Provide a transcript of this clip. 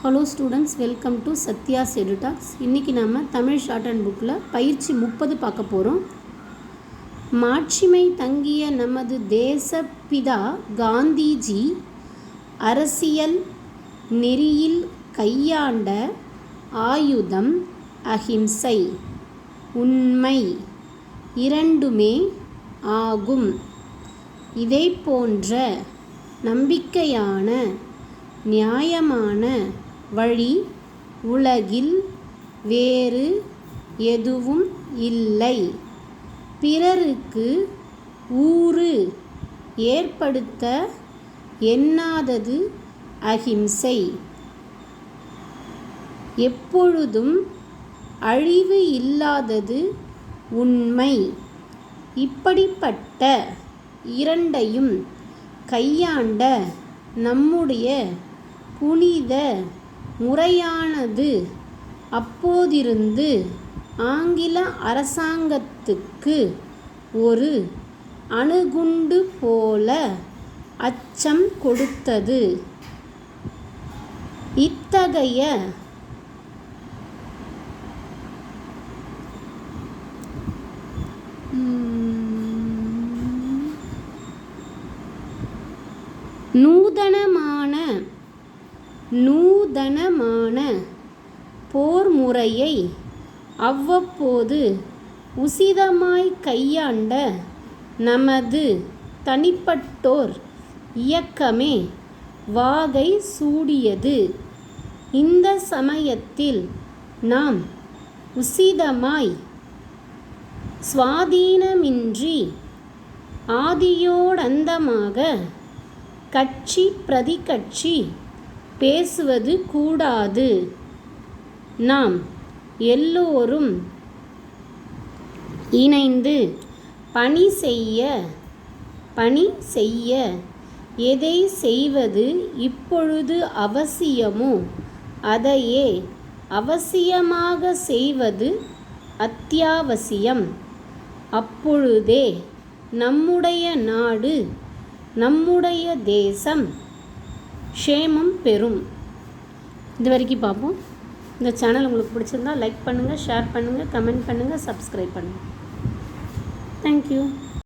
Hello students, welcome to Sathya's எடிடாக்ஸ். இன்றைக்கி நம்ம தமிழ் ஷார்ட் அண்ட் புக்கில் பயிற்சி 30 பார்க்க போகிறோம். மாட்சிமை தங்கிய நமது தேசப்பிதா காந்திஜி அரசியல் நெறியில் கையாண்ட ஆயுதம் அஹிம்சை, உண்மை இரண்டுமே ஆகும். இதை போன்ற நம்பிக்கையான நியாயமான வழி உலகில் வேறு எதுவும் இல்லை. பிறருக்கு ஊறு ஏற்படுத்த எண்ணாதது அஹிம்சை. எப்பொழுதும் அழிவு இல்லாதது உண்மை. இப்படிப்பட்ட இரண்டையும் கையாண்ட நம்முடைய புனித முறையானது அப்போதிருந்து ஆங்கில அரசாங்கத்துக்கு ஒரு அணுகுண்டு போல அச்சம் கொடுத்தது. இத்தகைய நூதனமான போர் முறையை அவ்வப்போது உசிதமாய் கையாண்ட நமது தனிப்பட்டோர் இயக்கமே வாகை சூடியது. இந்த சமயத்தில் நாம் உசிதமாய் சுவாதீனமின்றி ஆதியோடந்தமாக கட்சி பிரதி கட்சி பேசுவது கூடாது. நாம் எல்லோரும் இணைந்து பணி செய்ய எதை செய்வது இப்பொழுது அவசியமோ அதையே அவசியமாக செய்வது அத்தியாவசியம். அப்பொழுதே நம்முடைய நாடு, நம்முடைய தேசம் க்ஷேமம் பெறும். இது வரைக்கும் பார்ப்போம். இந்த சேனல் உங்களுக்கு பிடிச்சிருந்தா லைக் பண்ணுங்கள், ஷேர் பண்ணுங்கள், கமெண்ட் பண்ணுங்கள், சப்ஸ்கிரைப் பண்ணுங்கள். தேங்க்யூ.